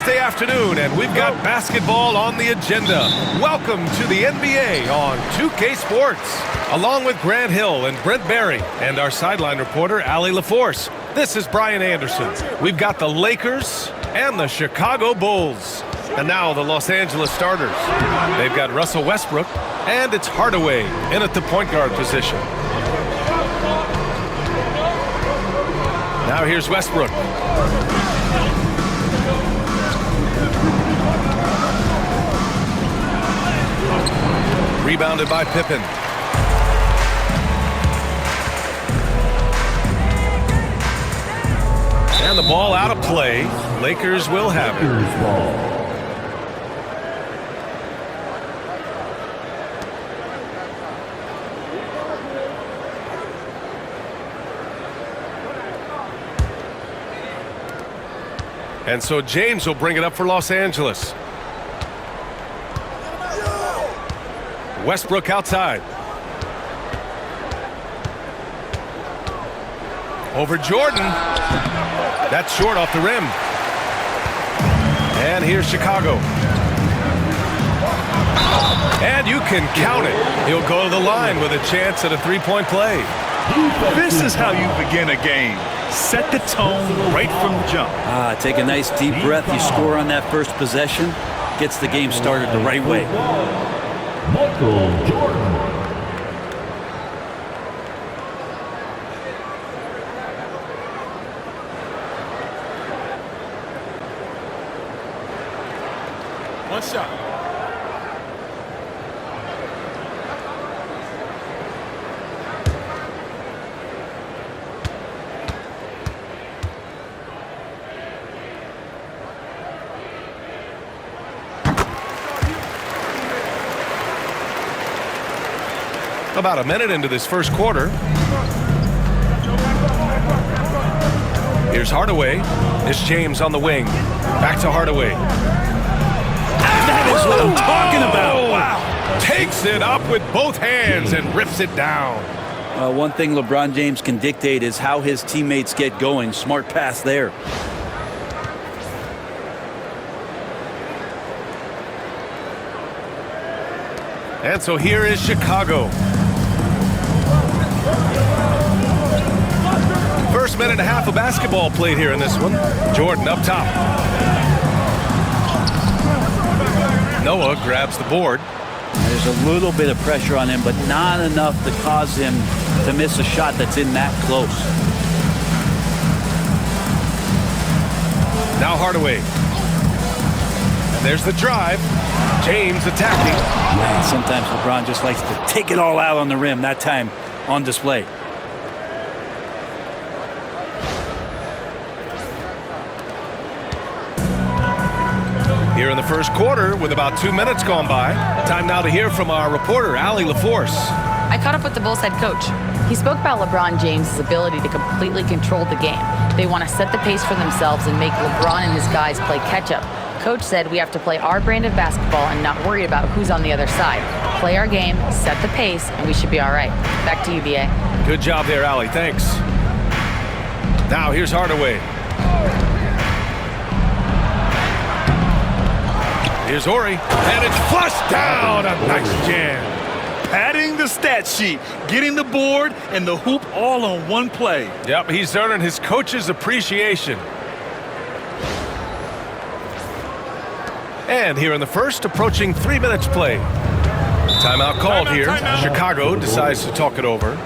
Thursday afternoon, and we've got basketball on the agenda. Welcome to the NBA on 2K Sports. Along with Grant Hill and Brent Barry and our sideline reporter, Allie LaForce, this is Brian Anderson. We've got the Lakers and the Chicago Bulls. And now the Los Angeles starters. They've got Russell Westbrook, and it's Hardaway in at the point guard position. Now here's Westbrook. Rebounded by Pippen. And the ball out of play. Lakers will have it. And so James will bring it up for Los Angeles. Westbrook outside. Over Jordan. That's short off the rim. And here's Chicago. And you can count it. He'll go to the line with a chance at a three-point play. This is how you begin a game. Set the tone right from the jump. Take a nice deep breath. You score on that first possession. Gets the game started the right way. Michael Jordan. One shot. About a minute into this first quarter. Here's Hardaway. It's James on the wing. Back to Hardaway. That is what I'm talking about. Wow. Takes it up with both hands and rips it down. One thing LeBron James can dictate is how his teammates get going. Smart pass there. And so here is Chicago. First minute and a half of basketball played here in this one. Jordan up top. Noah grabs the board. There's a little bit of pressure on him, but not enough to cause him to miss a shot that's in that close. Now Hardaway. And there's the drive. James attacking. Man, sometimes LeBron just likes to take it all out on the rim. That time on display. Here in the first quarter with about 2 minutes gone by. Time now to hear from our reporter, Allie LaForce. I caught up with the Bulls head coach. He spoke about LeBron James' ability to completely control the game. They want to set the pace for themselves and make LeBron and his guys play catch-up. Coach said we have to play our brand of basketball and not worry about who's on the other side. Play our game, set the pace, and we should be all right. Back to you, BA. Good job there, Allie. Thanks. Now here's Hardaway. Here's Horry, and it's flushed down. A nice jam. Padding the stat sheet, getting the board and the hoop all on one play. Yep, he's earning his coach's appreciation. And here in the first, approaching 3 minutes play. Timeout called here. Chicago decides to talk it over.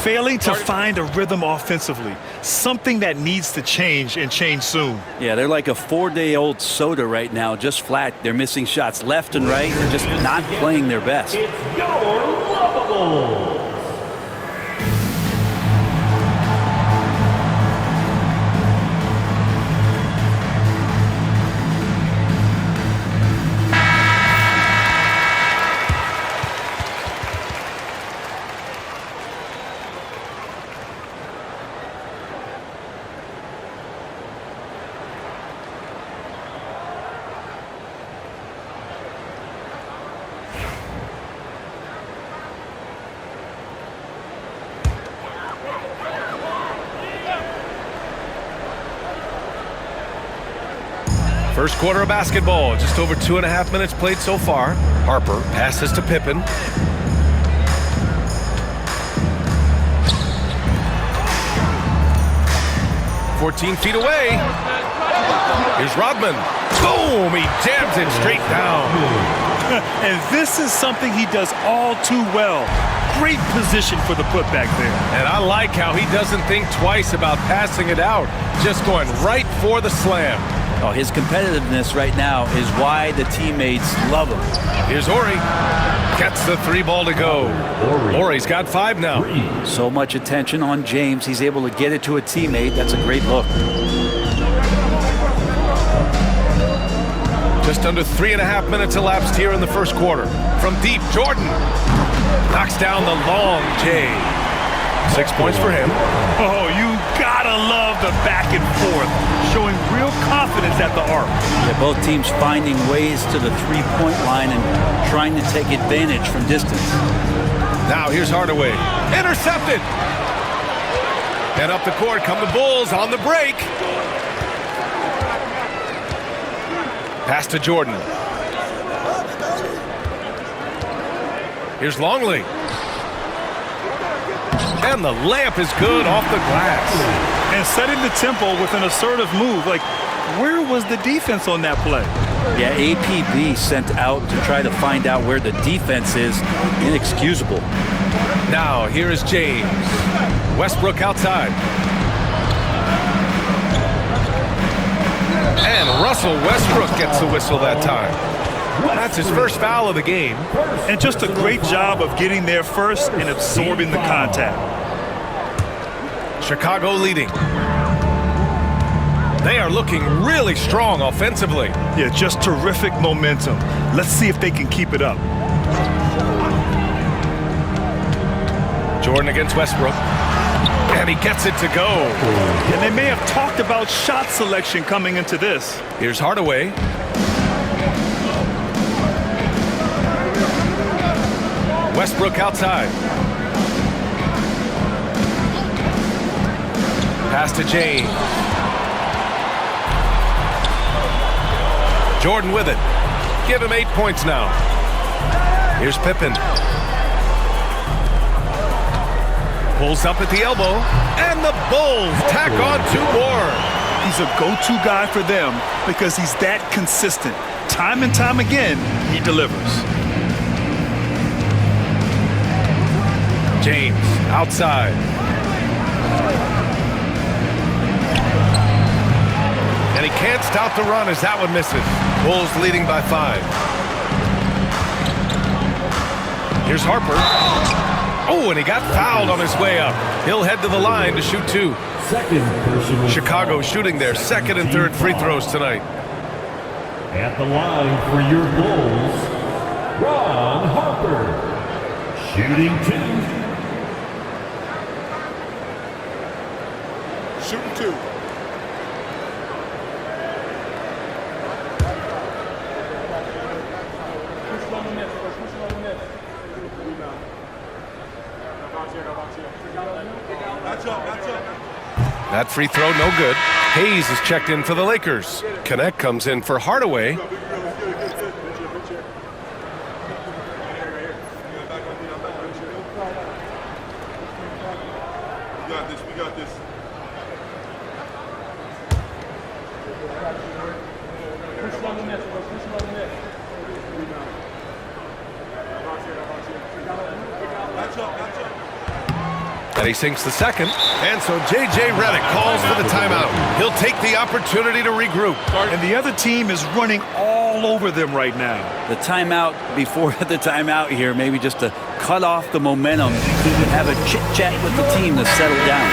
Failing to find a rhythm offensively. Something that needs to change and change soon. Yeah, they're like a 4-day-old soda right now, just flat. They're missing shots left and right. They're just not playing their best. It's your lovable. First quarter of basketball, just over 2.5 minutes played so far. Harper passes to Pippen. "14 feet away. Here's Rodman. Boom! He jams it straight down. And this is something he does all too well. Great position for the putback there. And I like how he doesn't think twice about passing it out. Just going right for the slam. Oh, his competitiveness right now is why the teammates love him. Here's Horry. Gets the 3 ball to go. Horry's got 5 now. So much attention on James. He's able to get it to a teammate. That's a great look. Just under 3.5 minutes elapsed here in the first quarter. From deep, Jordan knocks down the long J. 6 points for him. Oh, you gotta love the back and forth, showing real confidence at the arc. Yeah, both teams finding ways to the three-point line and trying to take advantage from distance. Now here's Hardaway. Intercepted. And up the court come the Bulls on the break. Pass to Jordan. Here's Longley. And the layup is good off the glass. And setting the tempo with an assertive move. Like, where was the defense on that play? Yeah, APB sent out to try to find out where the defense is. Inexcusable. Now here is James. Westbrook outside. And Russell Westbrook gets the whistle that time. That's his first foul of the game. And just a great job of getting there first and absorbing the contact. Chicago leading. They are looking really strong offensively. Yeah, just terrific momentum. Let's see if they can keep it up. Jordan against Westbrook. And he gets it to go. And they may have talked about shot selection coming into this. Here's Hardaway. Westbrook outside. Pass to James. Jordan with it. Give him 8 points now. Here's Pippen. Pulls up at the elbow. And the Bulls tack on 2 more. He's a go-to guy for them because he's that consistent. Time and time again, he delivers. James outside. And he can't stop the run as that one misses. Bulls leading by 5. Here's Harper. Oh, and he got fouled on his way up. He'll head to the line to shoot 2. Chicago shooting their second and third free throws tonight. At the line for your Bulls, Ron Harper. Shooting 2. Shooting 2. That free throw no good. Hayes is checked in for the Lakers. Connect comes in for Hardaway. We got this. And he sinks the second. And so J.J. Redick calls for the timeout. He'll take the opportunity to regroup. And the other team is running all over them right now. The timeout before the timeout here, maybe just to cut off the momentum, have a chit-chat with the team to settle down.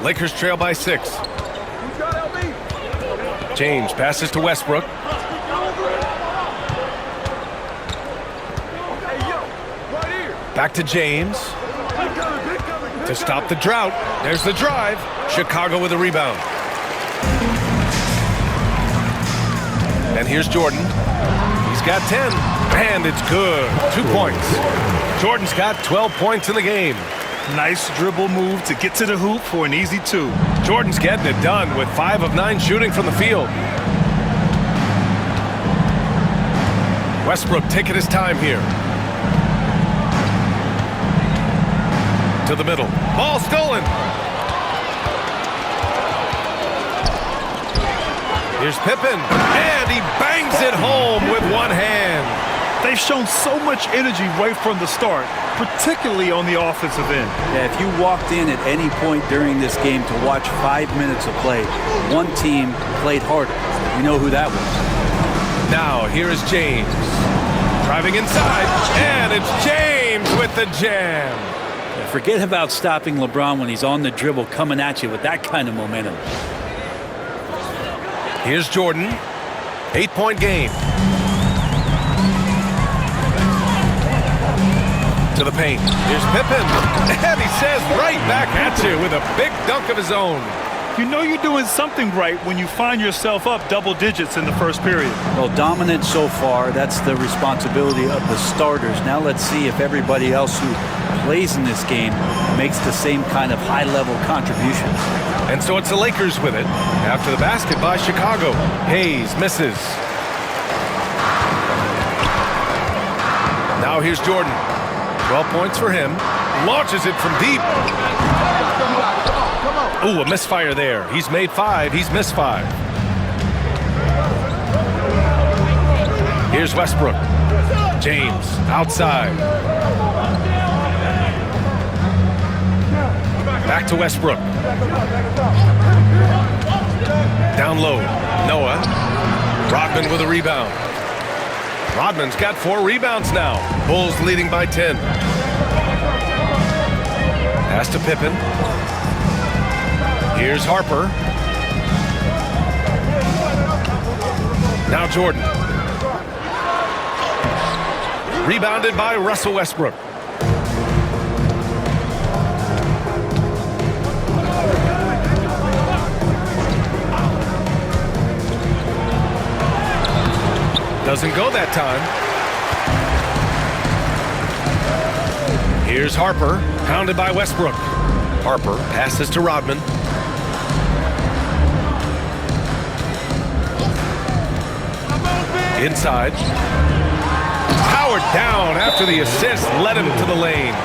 Lakers trail by 6. James passes to Westbrook. Back to James. To stop the drought, there's the drive. Chicago with a rebound. And here's Jordan. He's got 10, and it's good. 2 points. Jordan's got 12 points in the game. Nice dribble move to get to the hoop for an easy 2. Jordan's getting it done with 5 of 9 shooting from the field. Westbrook taking his time here. To the middle. Ball stolen. Here's Pippen, and he bangs it home with one hand. They've shown so much energy right from the start, particularly on the offensive end. Yeah, if you walked in at any point during this game to watch 5 minutes of play, one team played harder. You know who that was. Now, here is James. Driving inside, and it's James with the jam. Yeah, forget about stopping LeBron when he's on the dribble coming at you with that kind of momentum. Here's Jordan. 8-point game. To the paint. Here's Pippen. And he says right back at you with a big dunk of his own. You know you're doing something right when you find yourself up double digits in the first period. Well, dominant so far. That's the responsibility of the starters. Now let's see if everybody else who plays in this game makes the same kind of high-level contributions. And so it's the Lakers with it. After the basket by Chicago. Hayes misses. Now here's Jordan. 12 points for him. Launches it from deep. Ooh, a misfire there. He's made 5. He's missed 5. Here's Westbrook. James outside. Back to Westbrook. Down low. Noah. Rodman with a rebound. Rodman's got 4 rebounds now. Bulls leading by 10. Pass to Pippen. Here's Harper. Now Jordan. Rebounded by Russell Westbrook. Doesn't go that time. Here's Harper, pounded by Westbrook. Harper passes to Rodman. Inside. Powered down after the assist led him to the lane.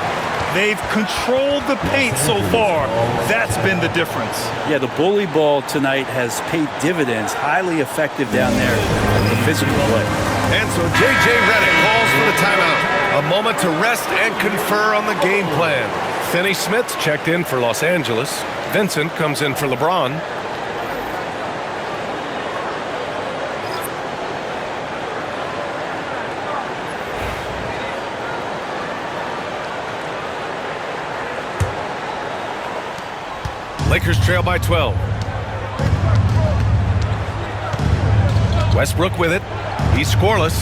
They've controlled the paint so far. That's been the difference. Yeah, the bully ball tonight has paid dividends. Highly effective down there in the physical play. And so J.J. Redick calls for the timeout. A moment to rest and confer on the game plan. Finney Smith checked in for Los Angeles. Vincent comes in for LeBron. Lakers trail by 12. Westbrook with it. He's scoreless.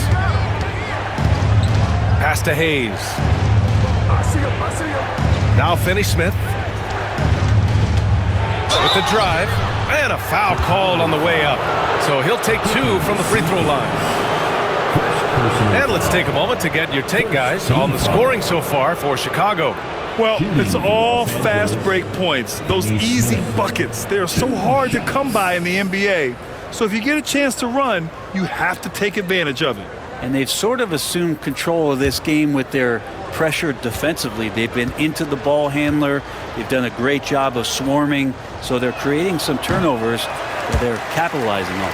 Pass to Hayes. Now Finney Smith. With the drive. And a foul called on the way up. So he'll take 2 from the free throw line. And let's take a moment to get your take, guys, on the scoring so far for Chicago. Well, it's all fast break points. Those easy buckets. They're so hard to come by in the NBA. So if you get a chance to run, you have to take advantage of it. And they've sort of assumed control of this game with their pressure defensively. They've been into the ball handler. They've done a great job of swarming. So they're creating some turnovers that they're capitalizing on.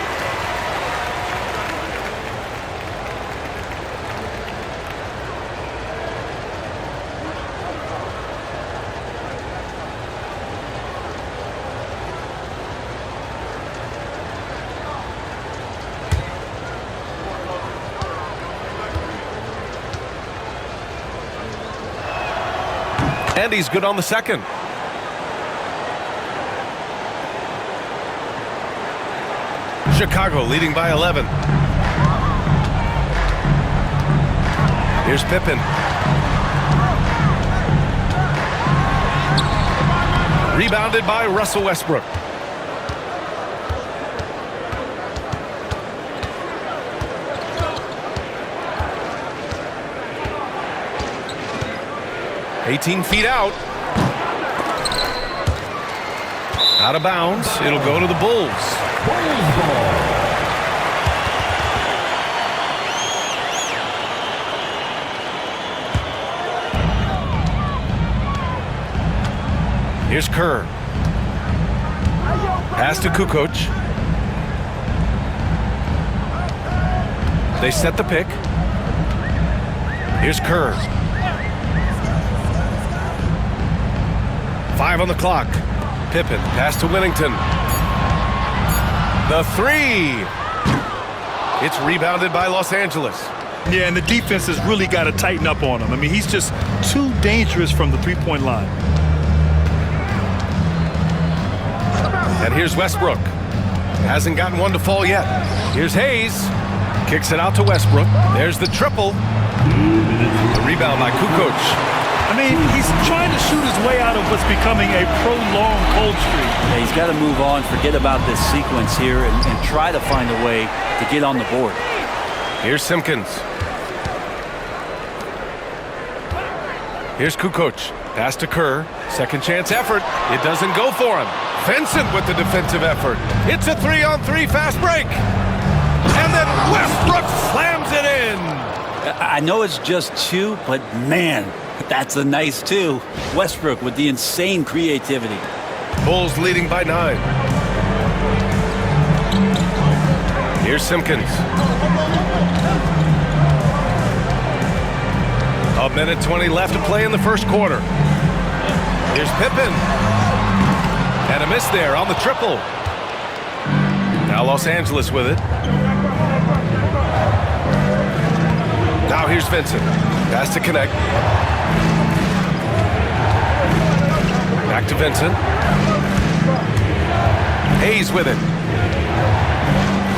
And he's good on the second. Chicago leading by 11. Here's Pippen. Rebounded by Russell Westbrook. "18 feet out. Out of bounds. It'll go to the Bulls. Bulls ball. Here's Kerr. Pass to Kukoc. They set the pick. Here's Kerr. 5 on the clock. Pippen, pass to Whittington. The three. It's rebounded by Los Angeles. Yeah, and the defense has really got to tighten up on him. I mean, he's just too dangerous from the three-point line. And here's Westbrook. Hasn't gotten one to fall yet. Here's Hayes. Kicks it out to Westbrook. There's the triple. The rebound by Kukoc. I mean, he's trying to shoot his way out of what's becoming a prolonged cold streak. Yeah, he's got to move on, forget about this sequence here, and try to find a way to get on the board. Here's Simpkins. Here's Kukoc. Pass to Kerr. Second chance effort. It doesn't go for him. Vincent with the defensive effort. It's a 3-on-3 fast break. And then Westbrook slams it in. I know it's just two, but man, that's a nice two. Westbrook with the insane creativity. Bulls leading by 9. Here's Simpkins. A minute 20 left to play in the first quarter. Here's Pippen. And a miss there on the triple. Now Los Angeles with it. Now here's Vincent. Pass to connect. Back to Vincent. Hayes with it.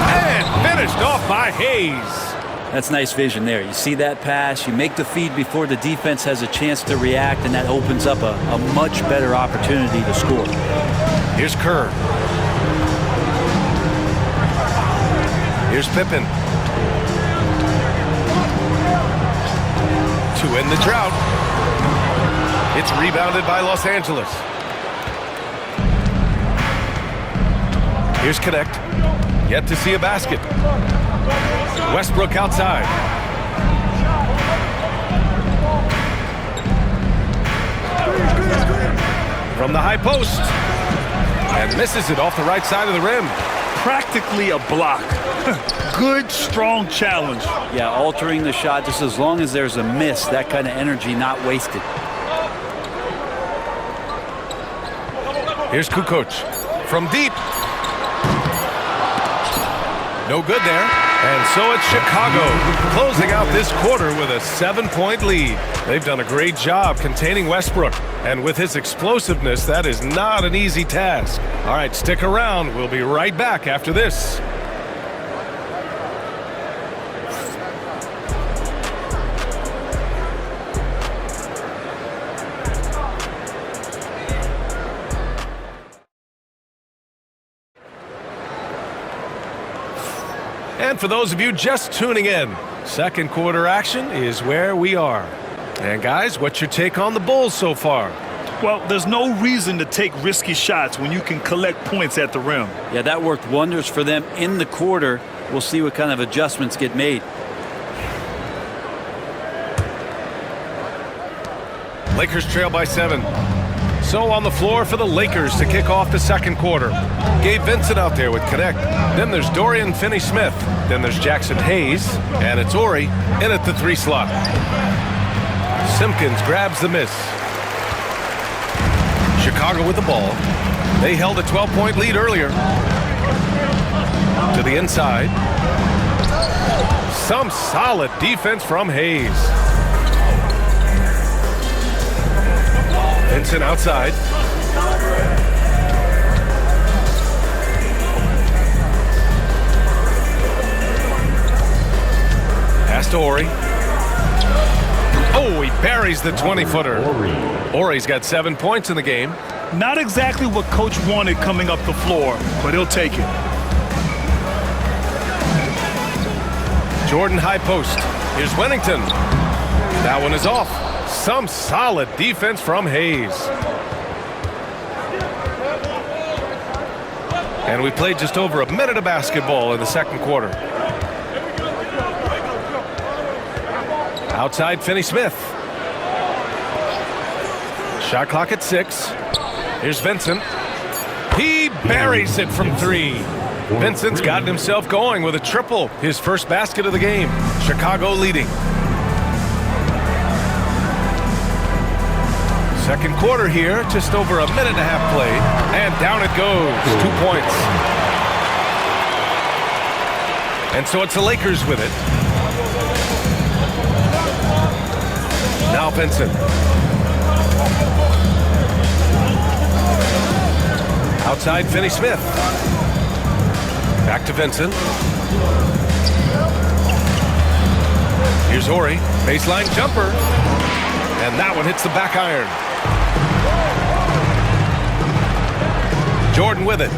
And finished off by Hayes. That's nice vision there. You see that pass, you make the feed before the defense has a chance to react, and that opens up a much better opportunity to score. Here's Kerr. Here's Pippen. To end the drought. It's rebounded by Los Angeles. Here's Connect. Yet to see a basket. Westbrook outside. From the high post. And misses it off the right side of the rim. Practically a block. Good, strong challenge. Yeah, altering the shot just as long as there's a miss, that kind of energy not wasted. Here's Kukoc. From deep. No good there. And so it's Chicago closing out this quarter with a 7-point lead. They've done a great job containing Westbrook. And with his explosiveness, that is not an easy task. All right, stick around. We'll be right back after this. And for those of you just tuning in, second quarter action is where we are. And guys, what's your take on the Bulls so far? Well, there's no reason to take risky shots when you can collect points at the rim. Yeah, that worked wonders for them in the quarter. We'll see what kind of adjustments get made. Lakers trail by 7. So on the floor for the Lakers to kick off the second quarter. Gabe Vincent out there with Connect. Then there's Dorian Finney-Smith. Then there's Jackson Hayes. And it's Ori in at the 3 slot. Simpkins grabs the miss. Chicago with the ball. They held a 12-point lead earlier. To the inside. Some solid defense from Hayes. Vincent outside. Pass to Ori. Oh, he buries the 20-footer. Ori's got 7 points in the game. Not exactly what coach wanted coming up the floor, but he'll take it. Jordan high post. Here's Wennington. That one is off. Some solid defense from Hayes. And we played just over a minute of basketball in the second quarter. Outside, Finney-Smith. Shot clock at 6. Here's Vincent. He buries it from 3. Vincent's gotten himself going with a triple, his first basket of the game. Chicago leading. Second quarter here, just over a minute and a half played, and down it goes. 2 points. And so it's the Lakers with it. Now Vincent. Outside, Finney-Smith. Back to Vincent. Here's Horry. Baseline jumper. And that one hits the back iron. Jordan with it.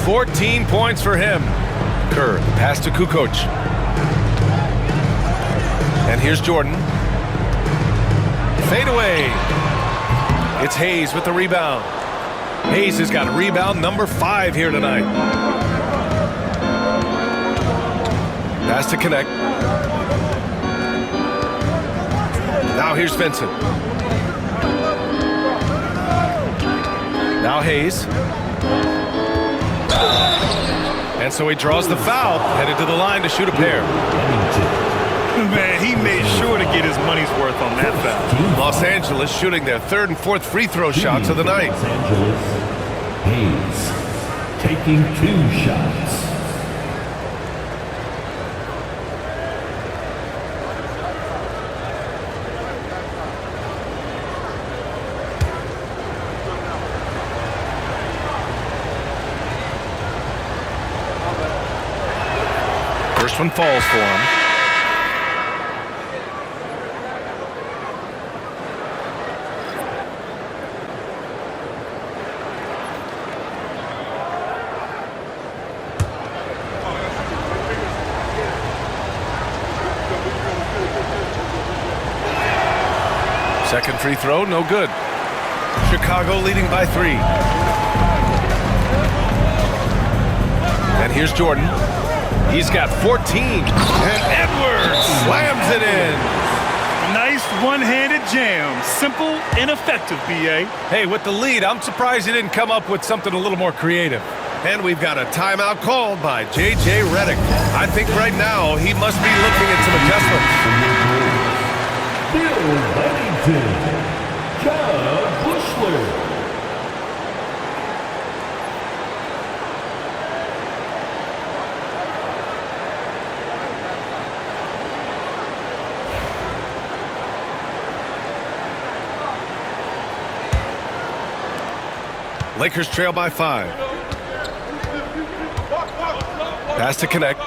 14 points for him. Kerr, pass to Kukoc. And here's Jordan. Fade away. It's Hayes with the rebound. Hayes has got rebound number 5 here tonight. Pass to connect. Now here's Vincent. Now Hayes. And so he draws the foul, headed to the line to shoot a pair. Man, he made sure to get his money's worth on that foul. Los Angeles shooting their 3rd and 4th free throw shots of the night. Los Angeles, Hayes taking 2 shots. First one falls for him. Second free throw, no good. Chicago leading by 3. And here's Jordan. He's got 14. And Edwards slams it in. Nice one-handed jam. Simple and effective, B.A. Hey, with the lead, I'm surprised he didn't come up with something a little more creative. And we've got a timeout called by J.J. Redick. I think right now he must be looking at some adjustments. Bill Wennington, Jud Buechler. Lakers trail by 5. Pass to connect.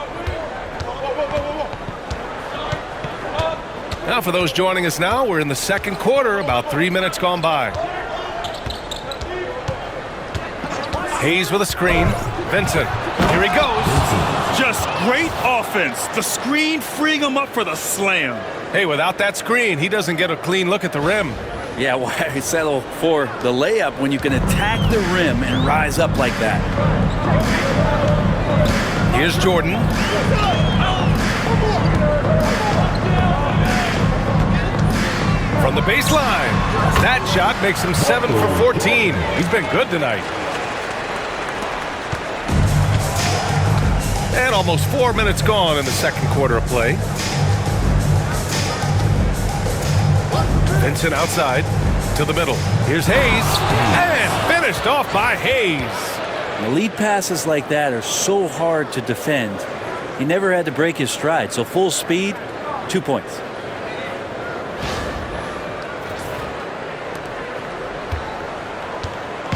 Now for those joining us now, we're in the second quarter, about 3 minutes gone by. Hayes with a screen. Vincent, here he goes. Just great offense. The screen freeing him up for the slam. Hey, without that screen, he doesn't get a clean look at the rim. Yeah, why settle for the layup when you can attack the rim and rise up like that? Here's Jordan. From the baseline. That shot makes him 7 for 14. He's been good tonight. And almost 4 minutes gone in the second quarter of play. Vincent outside to the middle. Here's Hayes. And finished off by Hayes. The lead passes like that are so hard to defend. He never had to break his stride. So full speed, 2 points.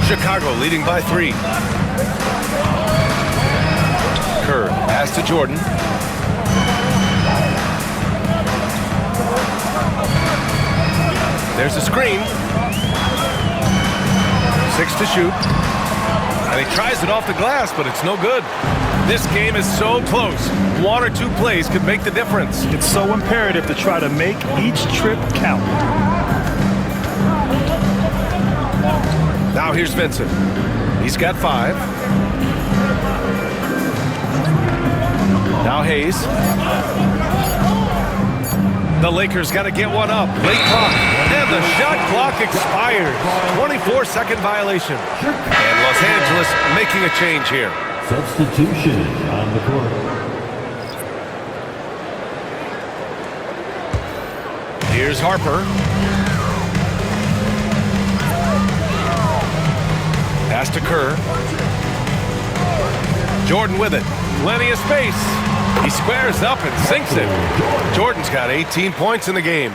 Chicago leading by 3. Kerr pass to Jordan. There's a screen. 6 to shoot. And he tries it off the glass, but it's no good. This game is so close. 1 or 2 plays could make the difference. It's so imperative to try to make each trip count. Now here's Vincent. He's got 5. Now Hayes. The Lakers got to get one up. Late clock. And the shot clock expires. 24-second violation. And Los Angeles making a change here. Substitution on the court. Here's Harper. Pass to Kerr. Jordan with it. Plenty of space. He squares up and sinks it. Jordan's got 18 points in the game.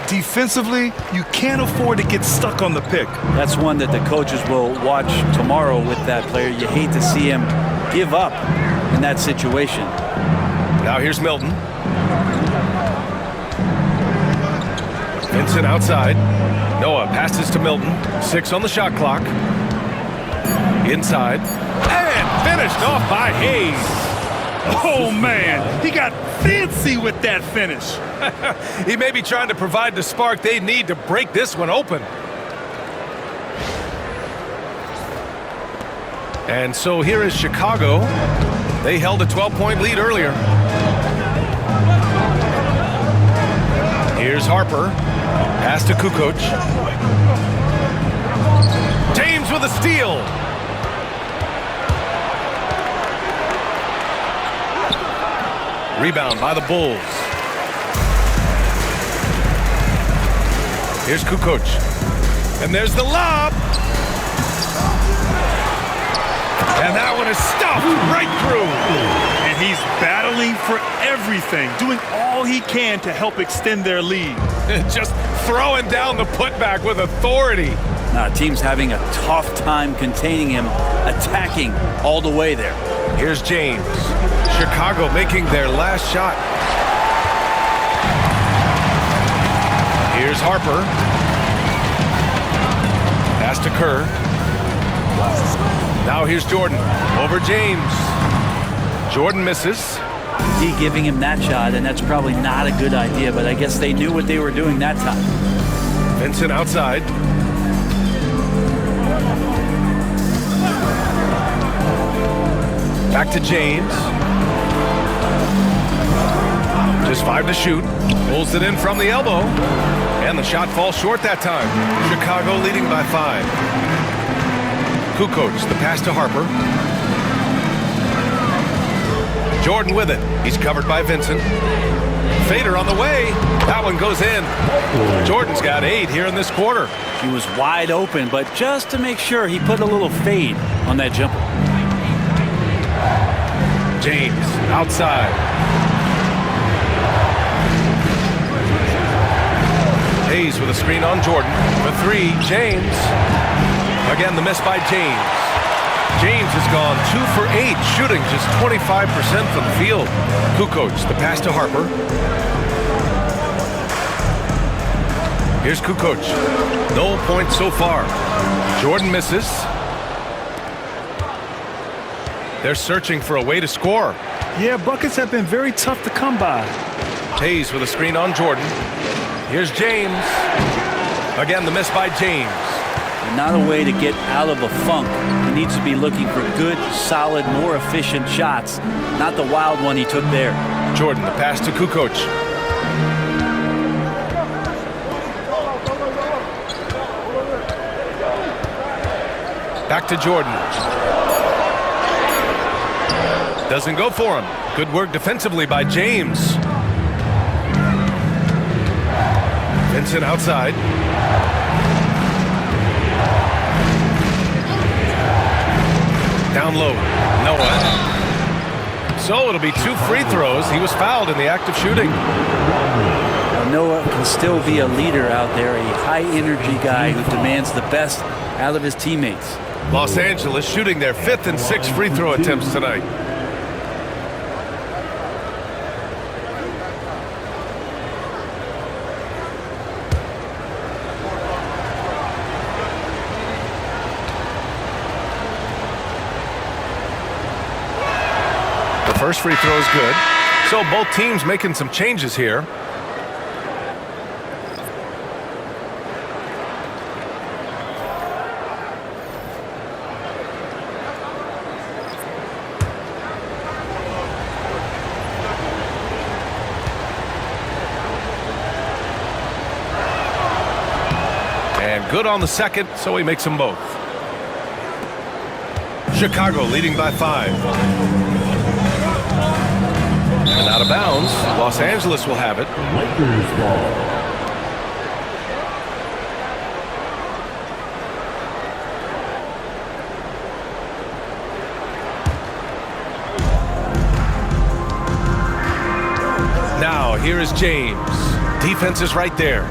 Defensively, you can't afford to get stuck on the pick. That's one that the coaches will watch tomorrow with that player. You hate to see him give up in that situation. Now here's Milton. Vincent outside. Noah passes to Milton. 6 on the shot clock. Inside. And finished off by Hayes. Oh, man. He got fancy with that finish. He may be trying to provide the spark they need to break this one open. And so here is Chicago. They held a 12-point lead earlier. Here's Harper. Pass to Kukoc. James with a steal. Rebound by the Bulls. Here's Kukoc. And there's the lob. And that one is stuffed right through. And he's battling for everything, doing all he can to help extend their lead. Just throwing down the putback with authority. Team's having a tough time containing him, attacking all the way there. Here's James. Chicago making their last shot. Here's Harper. Pass to Kerr. Now here's Jordan. Over James. Jordan misses. D giving him that shot, and that's probably not a good idea, but I guess they knew what they were doing that time. Vincent outside. Back to James. Just 5 to shoot. Pulls it in from the elbow. And the shot falls short that time. Chicago leading by 5. Kukoc, the pass to Harper. Jordan with it. He's covered by Vincent. Fader on the way. That one goes in. Jordan's got 8 here in this quarter. He was wide open, but just to make sure, he put a little fade on that jumper. James outside. Hayes with a screen on Jordan. For 3, James. Again, the miss by James. James has gone 2 for 8, shooting just 25% from the field. Kukoc, the pass to Harper. Here's Kukoc. No points so far. Jordan misses. They're searching for a way to score. Yeah, buckets have been very tough to come by. Hayes with a screen on Jordan. Here's James. Again, the miss by James. Not a way to get out of a funk. He needs to be looking for good, solid, more efficient shots, not the wild one he took there. Jordan, the pass to Kukoc. Back to Jordan. Doesn't go for him. Good work defensively by James. Vincent outside. Down low. Noah. So it'll be 2 free throws. He was fouled in the act of shooting. Noah can still be a leader out there, a high-energy guy who demands the best out of his teammates. Los Angeles shooting their 5th and 6th free throw attempts tonight. first free throw is good. So both teams making some changes here. And good on the second, so he makes them both. Chicago leading by 5. And out of bounds, Los Angeles will have it. Lakers ball. Now, here is James. Defense is right there.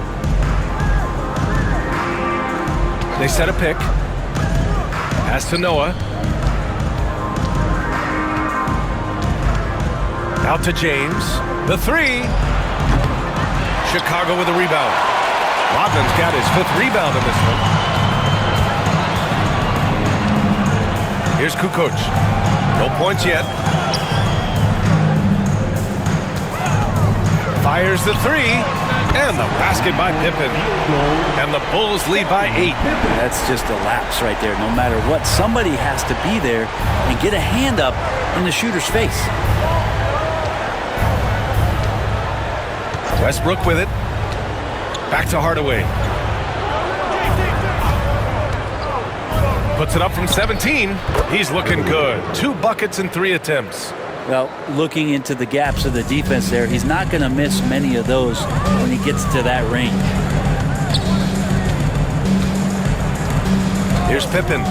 They set a pick. Pass to Noah. Out to James. The 3. Chicago with a rebound. Rodman's got his 5th rebound in this one. Here's Kukoc. No points yet. Fires the 3. And the basket by Pippen. And the Bulls lead by 8. That's just a lapse right there. No matter what, somebody has to be there and get a hand up in the shooter's face. Westbrook with it. Back to Hardaway. Puts it up from 17. He's looking good. 2 buckets and 3 attempts. Well, looking into the gaps of the defense there, he's not going to miss many of those when he gets to that range. Here's Pippen.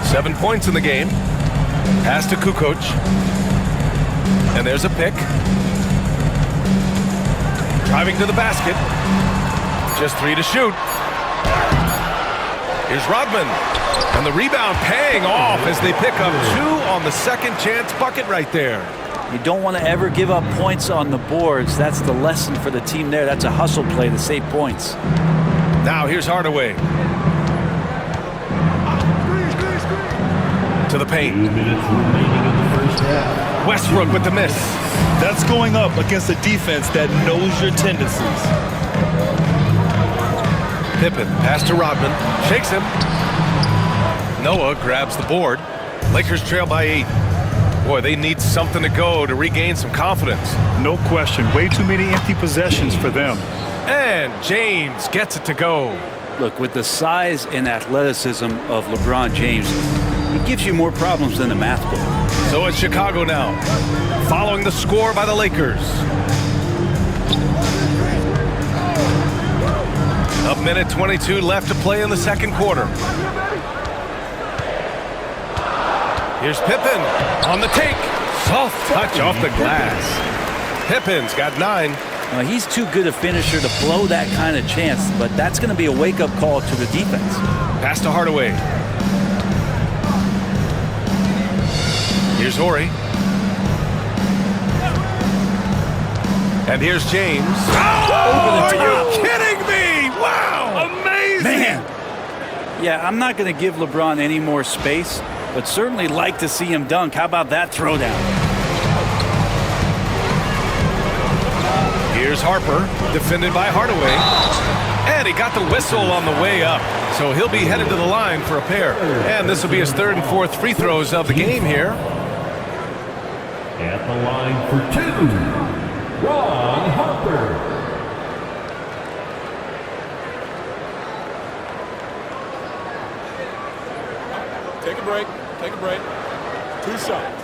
7 points in the game. Pass to Kukoc. And there's a pick. Driving to the basket. Just 3 to shoot. Here's Rodman. And the rebound paying off as they pick up 2 on the second chance bucket right there. You don't want to ever give up points on the boards. That's the lesson for the team there. That's a hustle play to save points. Now here's Hardaway. To the 2 paint. minutes remaining in the first half. Westbrook with the miss. That's going up against a defense that knows your tendencies. Pippen, pass to Rodman. Shakes him. Noah grabs the board. Lakers trail by 8. Boy, they need something to go to regain some confidence. No question. Way too many empty possessions for them. And James gets it to go. Look, with the size and athleticism of LeBron James, he gives you more problems than the math book. So it's Chicago now, following the score by the Lakers. A minute 22 left to play in the second quarter. Here's Pippen on the take. Soft touch off the glass. Pippen's got 9. Now, he's too good a finisher to blow that kind of chance, but that's going to be a wake-up call to the defense. Pass to Hardaway. Here's Horry. And here's James. Oh, are you kidding me? Wow. Amazing. Man. Yeah, I'm not going to give LeBron any more space, but certainly like to see him dunk. How about that throwdown? Here's Harper, defended by Hardaway. And he got the whistle on the way up. So he'll be headed to the line for a pair. And this will be his 3rd and 4th free throws of the game here. At the line for 2, Ron Harper. Take a break. Take a break. 2 shots.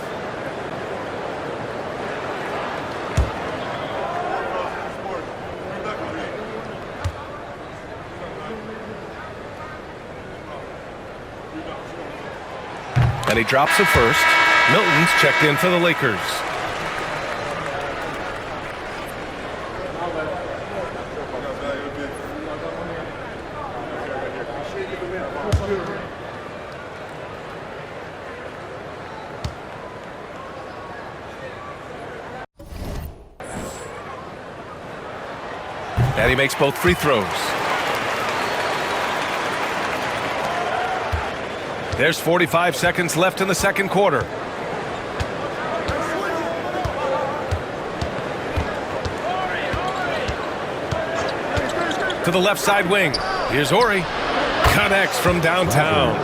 And he drops it first. Milton's checked in for the Lakers. And he makes both free throws. There's 45 seconds left in the second quarter. to the left side wing. Here's Ori. Connects from downtown.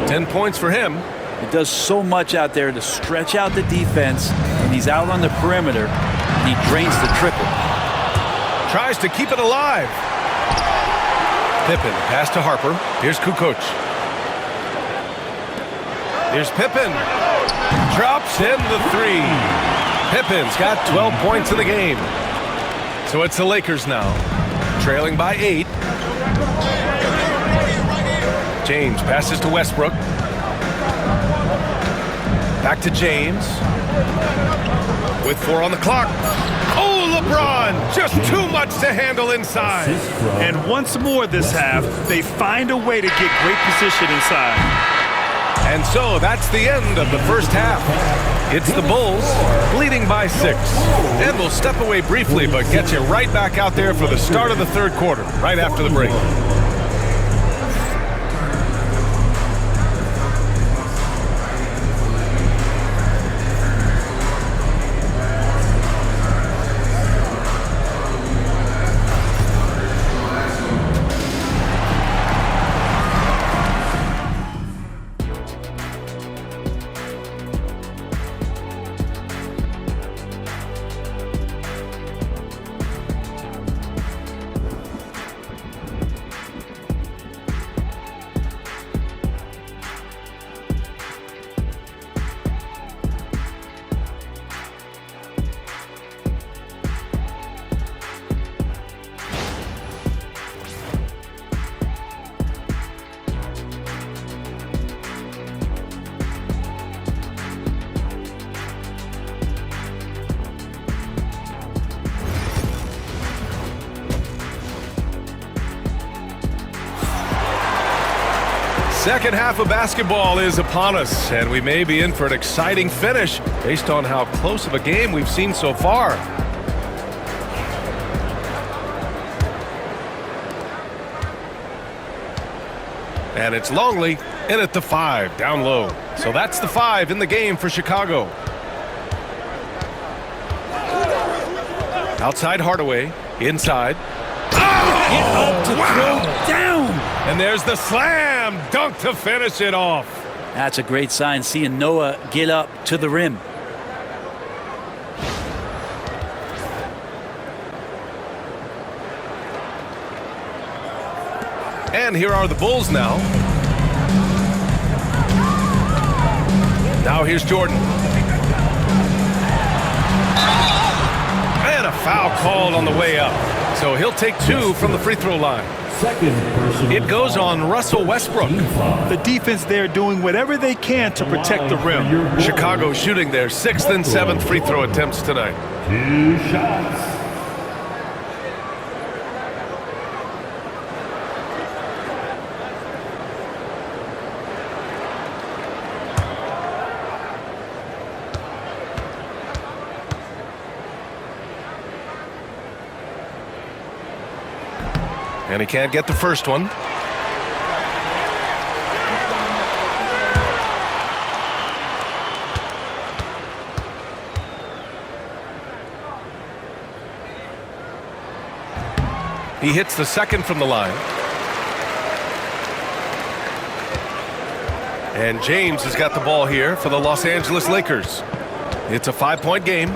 10 points for him. He does so much out there to stretch out the defense, and he's out on the perimeter, and he drains the triple. Tries to keep it alive. Pippen, pass to Harper. Here's Kukoc. Here's Pippen. Drops in the three. Pippen's got 12 points in the game. So it's the Lakers now, trailing by 8. James passes to Westbrook. Back to James. With 4 on the clock. Oh, LeBron! Just too much to handle inside. And once more this half, they find a way to get great position inside. And so that's the end of the first half. It's the Bulls leading by 6. And we'll step away briefly, but get you right back out there for the start of the third quarter, right after the break. Second half of basketball is upon us, and we may be in for an exciting finish based on how close of a game we've seen so far. And it's Longley in at the 5, down low. So that's the 5 in the game for Chicago. Outside Hardaway, inside. Get up to throw down. And there's the slam dunk to finish it off. That's a great sign, seeing Noah get up to the rim. And here are the Bulls now. Now here's Jordan. And a foul called on the way up. So he'll take 2 from the free throw line. It goes on Russell Westbrook. The defense there doing whatever they can to protect the rim. Chicago shooting their 6th and 7th free throw attempts tonight. 2 shots. And he can't get the first one. He hits the second from the line. And James has got the ball here for the Los Angeles Lakers. It's a 5-point game.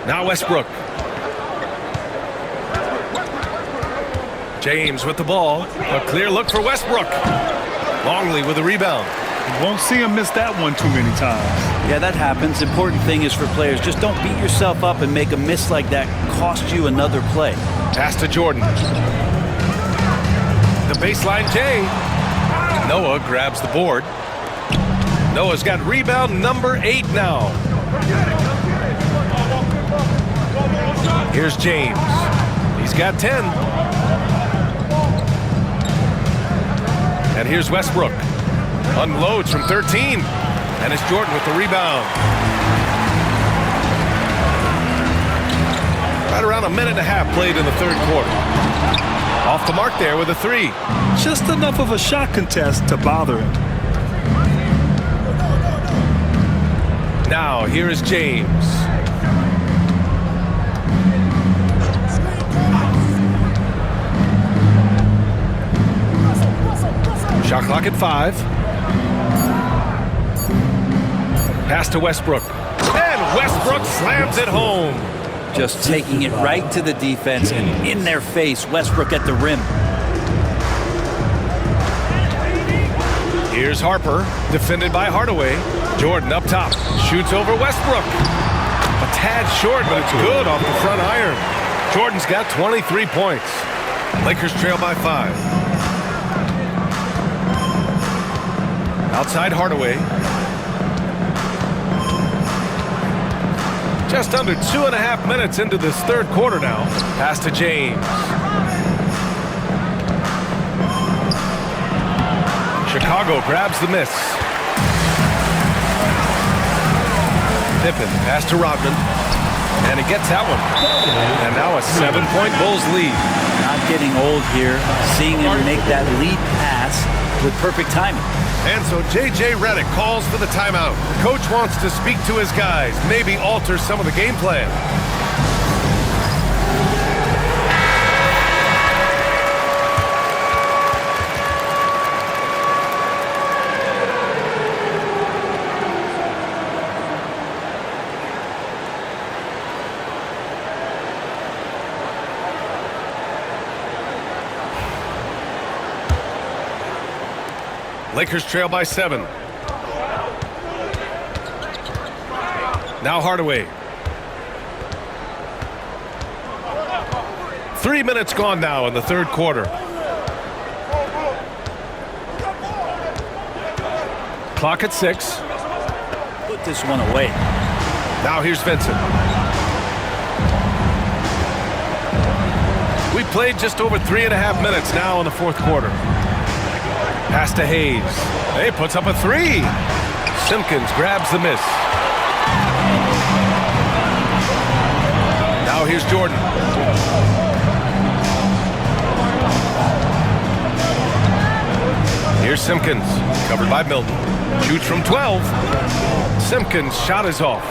Now Westbrook. James with the ball. A clear look for Westbrook. Longley with a rebound. You won't see him miss that one too many times. Yeah, that happens. Important thing is for players, just don't beat yourself up and make a miss like that cost you another play. Pass to Jordan. The baseline J. Noah grabs the board. Noah's got rebound number 8 now. Here's James. He's got 10. And here's Westbrook. Unloads from 13. And it's Jordan with the rebound. Right around a minute and a half played in the third quarter. Off the mark there with a 3. Just enough of a shot contest to bother him. Now here is James. Shot clock at 5. Pass to Westbrook. And Westbrook slams it home. Just taking it right to the defense and in their face. Westbrook at the rim. Here's Harper, defended by Hardaway. Jordan up top, shoots over Westbrook. A tad short, but it's good off the front iron. Jordan's got 23 points. Lakers trail by 5. Outside Hardaway. Just under 2.5 minutes into this third quarter now. Pass to James. Chicago grabs the miss. Pippen pass to Rodman. And he gets that one. And now a 7-point Bulls lead. Not getting old here. Seeing him make that lead pass with perfect timing. And so J.J. Redick calls for the timeout. Coach wants to speak to his guys, maybe alter some of the game plan. Lakers trail by 7. Now Hardaway. 3 minutes gone now in the third quarter. Clock at 6. Put this one away. Now here's Vincent. We played just over 3.5 minutes now in the fourth quarter. Pass to Hayes. He puts up a 3. Simpkins grabs the miss. Now here's Jordan. Here's Simpkins, covered by Milton. Shoots from 12. Simpkins' shot is off.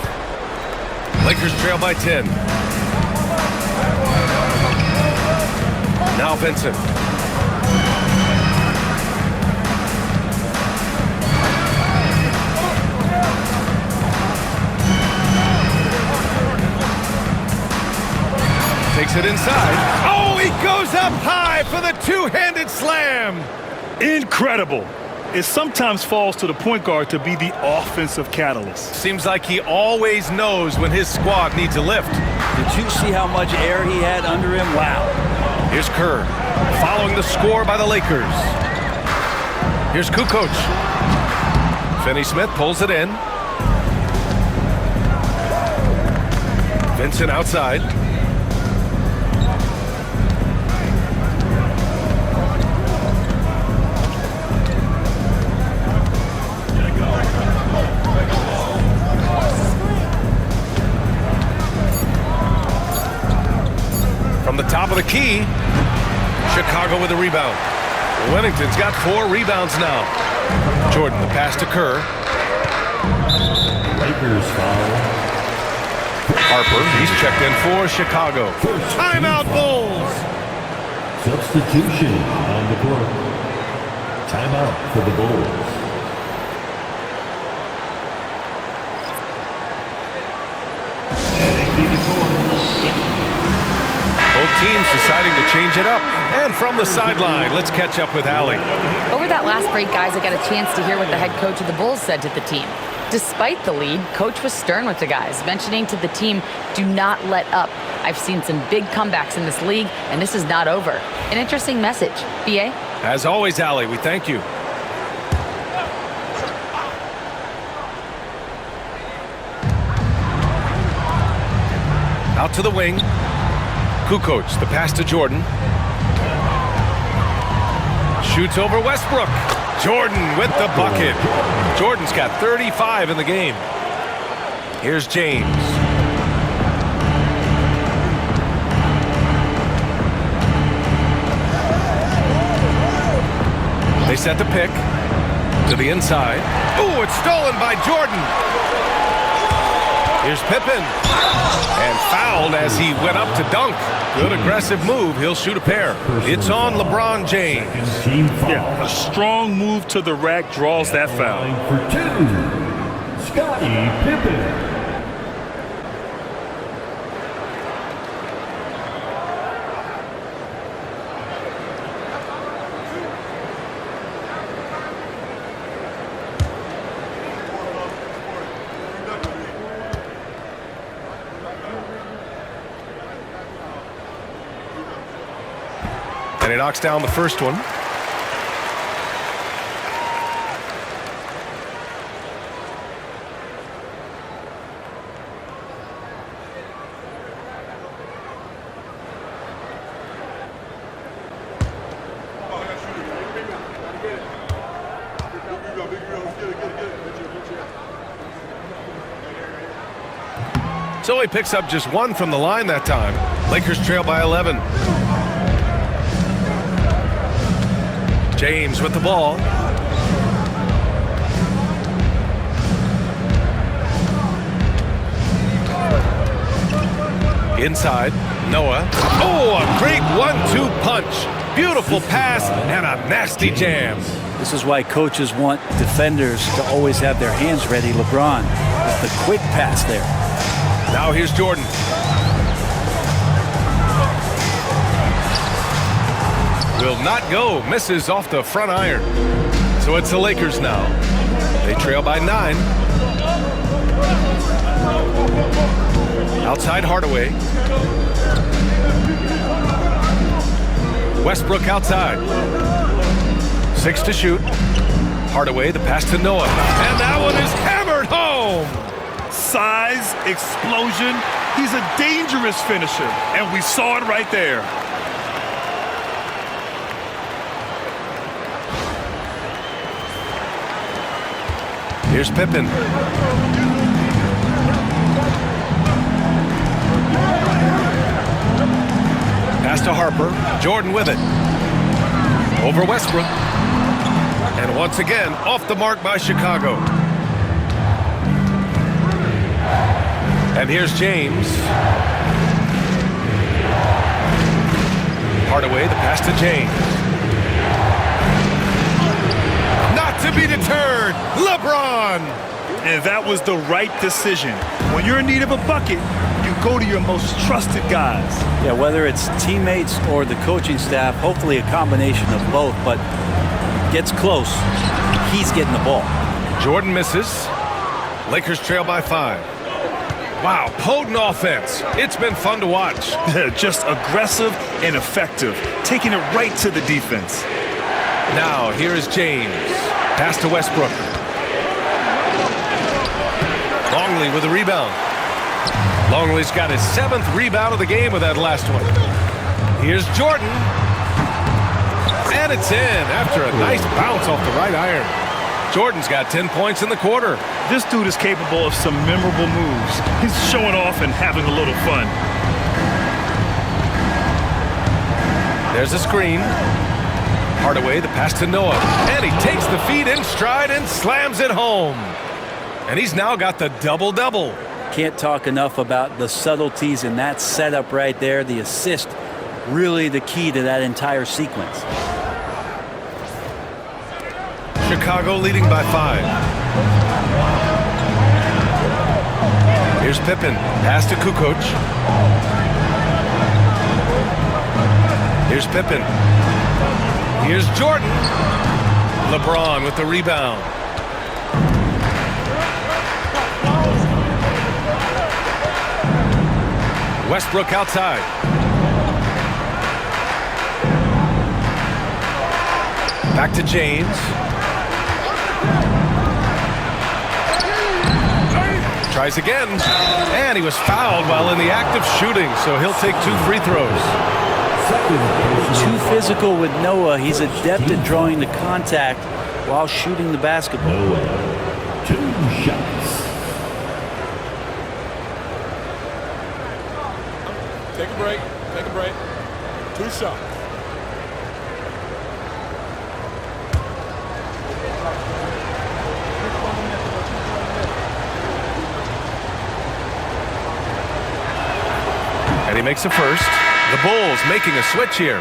Lakers trail by 10. Now Vincent. Takes it inside. Oh, he goes up high for the two-handed slam. Incredible. It sometimes falls to the point guard to be the offensive catalyst. Seems like he always knows when his squad needs a lift. Did you see how much air he had under him? Wow. Here's Kerr, following the score by the Lakers. Here's Kukoc. Finney-Smith pulls it in. Vincent outside. From the top of the key, Chicago with a rebound. Wennington's got 4 rebounds now. Jordan, the pass to Kerr. Lakers foul. Harper, he's checked in for Chicago. Timeout Bulls! Substitution on the court. Timeout for the Bulls. Both teams deciding to change it up. And from the sideline, let's catch up with Allie. Over that last break, guys, I got a chance to hear what the head coach of the Bulls said to the team. Despite the lead, Coach was stern with the guys, mentioning to the team, do not let up. I've seen some big comebacks in this league, and this is not over. An interesting message. B.A.? As always, Allie, we thank you. Out to the wing. Kukoc, the pass to Jordan. Shoots over Westbrook. Jordan with the bucket. Jordan's got 35 in the game. Here's James. They set the pick to the inside. Ooh, it's stolen by Jordan. Here's Pippen. And fouled as he went up to dunk. Good aggressive move. He'll shoot a pair. It's on LeBron James. Team foul. Yeah, a strong move to the rack draws that foul. Line for 2, Scottie Pippen. And he knocks down the first one. So he picks up just one from the line that time. Lakers trail by 11. James with the ball. Inside, Noah. Oh, a great 1-2 punch. Beautiful pass and a nasty jam. This is why coaches want defenders to always have their hands ready. LeBron with the quick pass there. Now here's Jordan. Will not go. Misses off the front iron. So it's the Lakers now. They trail by 9. Outside Hardaway. Westbrook outside. 6 to shoot. Hardaway, the pass to Noah. And that one is hammered home. Size, explosion. He's a dangerous finisher, and we saw it right there. Here's Pippen. Pass to Harper. Jordan with it. Over Westbrook. And once again, off the mark by Chicago. And here's James. Hardaway, the pass to James. Not to be deterred, LeBron! And that was the right decision. When you're in need of a bucket, you go to your most trusted guys. Yeah, whether it's teammates or the coaching staff, hopefully a combination of both, but gets close, he's getting the ball. Jordan misses. Lakers trail by 5. Wow, potent offense. It's been fun to watch. Just aggressive and effective, taking it right to the defense. Now, here is James. Pass to Westbrook. Longley with a rebound. Longley's got his 7th rebound of the game with that last one. Here's Jordan. And it's in after a nice bounce off the right iron. Jordan's got 10 points in the quarter. This dude is capable of some memorable moves. He's showing off and having a little fun. There's a screen. Hardaway, the pass to Noah. And he takes the feed in stride and slams it home. And he's now got the double-double. Can't talk enough about the subtleties in that setup right there. The assist, really the key to that entire sequence. Chicago leading by 5. Here's Pippen. Pass to Kukoc. Here's Pippen. Here's Jordan. LeBron with the rebound. Westbrook outside. Back to James. Tries again. And he was fouled while in the act of shooting, so he'll take 2 free throws. Too physical with Noah. He's adept at drawing the contact while shooting the basketball. Noah, 2 shots. Take a break. Take a break. 2 shots. And he makes a first. The Bulls making a switch here.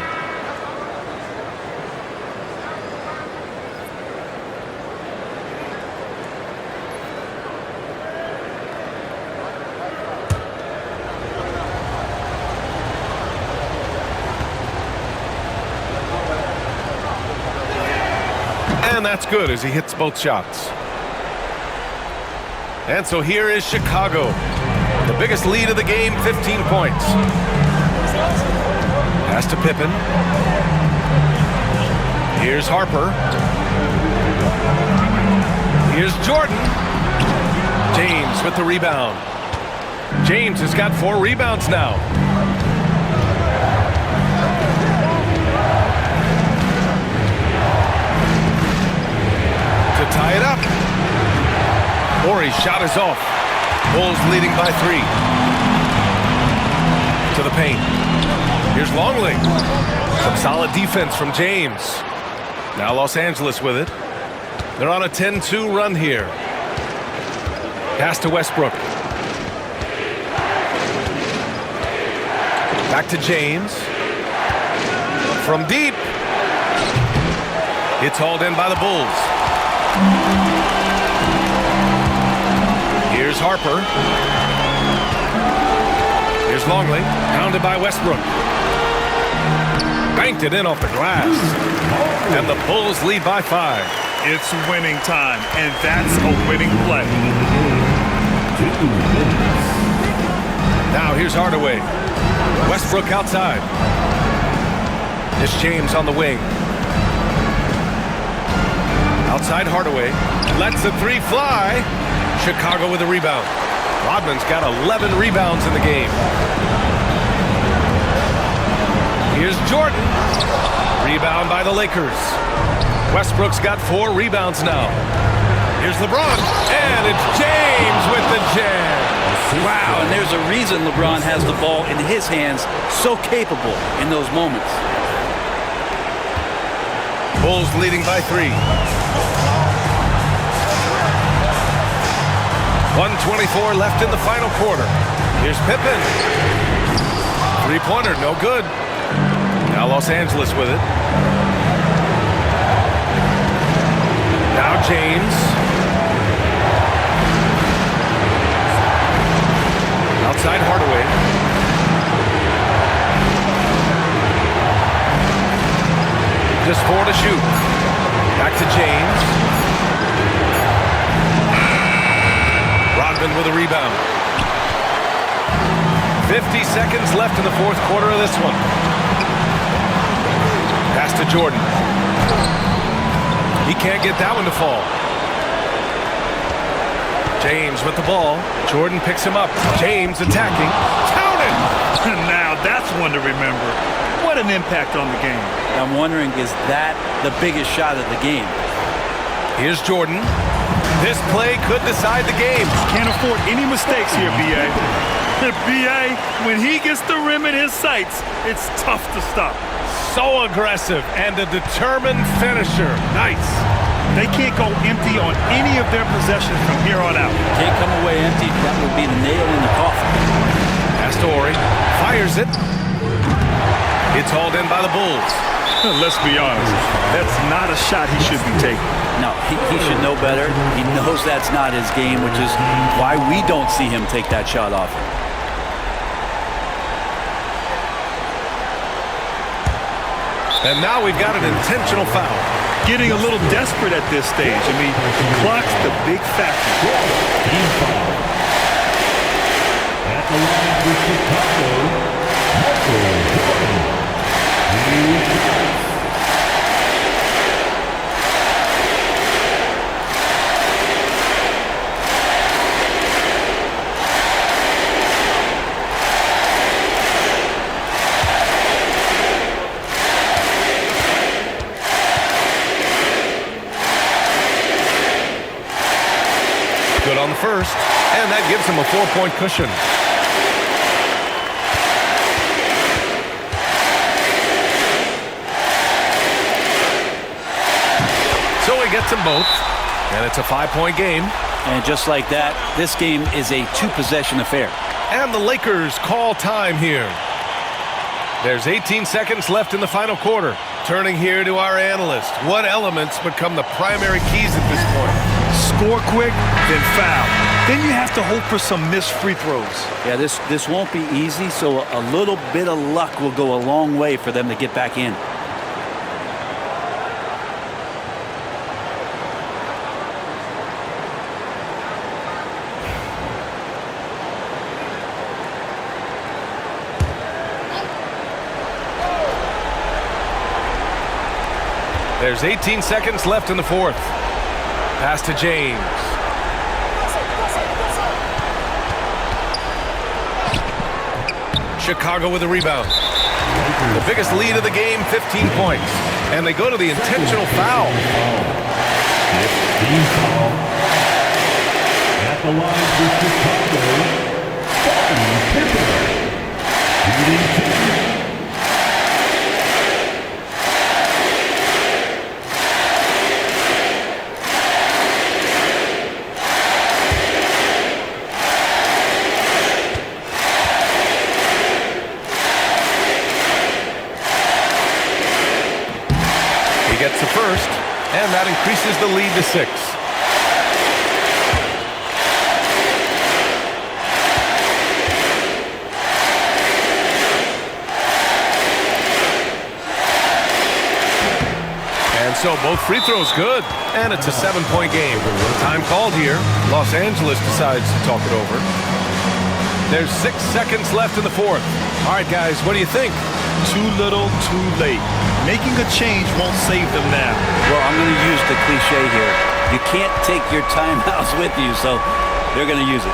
And that's good as he hits both shots. And so here is Chicago. The biggest lead of the game, 15 points. Pass to Pippen. Here's Harper. Here's Jordan. James with the rebound. James has got 4 rebounds now. To tie it up. Horry's shot is off. Bulls leading by 3. To the paint. Here's Longley. Some solid defense from James. Now Los Angeles with it. They're on a 10-2 run here. Pass to Westbrook. Back to James. From deep. It's hauled in by the Bulls. Here's Harper. Here's Longley. Pounded by Westbrook. Banked it in off the glass. And the Bulls lead by 5. It's winning time, and that's a winning play. Now here's Hardaway. Westbrook outside. It's James on the wing. Outside Hardaway. Lets the 3 fly. Chicago with a rebound. Rodman's got 11 rebounds in the game. Here's Jordan. Rebound by the Lakers. Westbrook's got 4 rebounds now. Here's LeBron. And it's James with the jam. Wow, and there's a reason LeBron has the ball in his hands, so capable in those moments. Bulls leading by 3. 1:24 left in the final quarter. Here's Pippen. 3-pointer, no good. Now Los Angeles with it. Now James. Outside Hardaway. Just 4 to shoot. Back to James. Rodman with a rebound. 50 seconds left in the 4th quarter of this one. Pass to Jordan. He can't get that one to fall. James with the ball. Jordan picks him up. James attacking. Counted! Now that's one to remember. What an impact on the game. I'm wondering, is that the biggest shot of the game? Here's Jordan. This play could decide the game. Can't afford any mistakes here, B.A. B.A., when he gets the rim in his sights, it's tough to stop. So aggressive and a determined finisher. Nice. They can't go empty on any of their possessions from here on out. Can't come away empty. That would be the nail in the coffin. Pass to Horry. Fires it. It's hauled in by the Bulls. Let's be honest. That's not a shot he should be taking. No, he should know better. He knows that's not his game, which is why we don't see him take that shot off. And now we've got an intentional foul. Getting a little desperate at this stage. I mean, clock's the big factor. Team foul. At the line for Chicago, Michael Jordan. Good on the first, and that gives him a 4-point cushion. So he gets them both, and it's a 5-point game. And just like that, this game is a 2-possession affair. And the Lakers call time here. There's 18 seconds left in the final quarter. Turning here to our analyst. What elements become the primary keys at this point? Score quick, then foul. Then you have to hope for some missed free throws. Yeah, this won't be easy, so a little bit of luck will go a long way for them to get back in. There's 18 seconds left in the fourth. Pass to James. Chicago with a rebound. The biggest lead of the game, 15 points. And they go to the intentional foul. 15 foul. At the line for Chicago, Scottie Pippen. Shooting 2. Gets the first, and that increases the lead to 6. And so both free throws good, and it's a 7-point game. Time called here. Los Angeles decides to talk it over. There's 6 seconds left in the fourth. All right, guys, what do you think? Too little, too late. Making a change won't save them now. Well, I'm going to use the cliche here. You can't take your timeouts with you, so they're going to use it.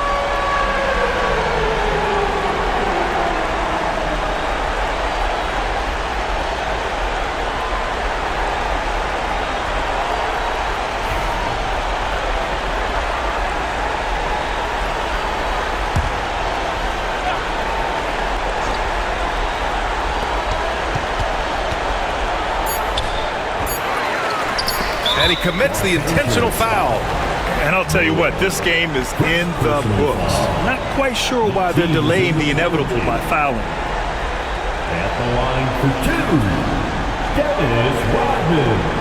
And he commits the intentional foul. And I'll tell you what, this game is in the books. Not quite sure why they're delaying the inevitable by fouling. At the line for 2, Dennis Rodman.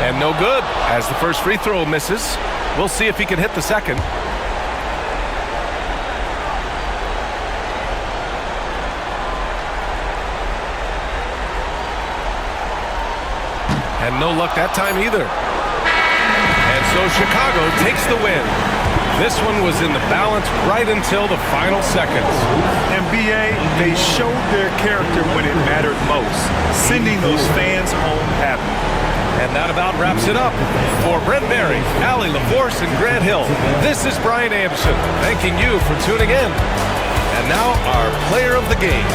And no good, as the first free throw misses. We'll see if he can hit the second. And no luck that time either. And so Chicago takes the win. This one was in the balance right until the final seconds. NBA, they showed their character when it mattered most, sending those fans home happy. And that about wraps it up. For Brent Barry, Allie LaForce, and Grant Hill, this is Brian Anderson, thanking you for tuning in. And now our player of the game.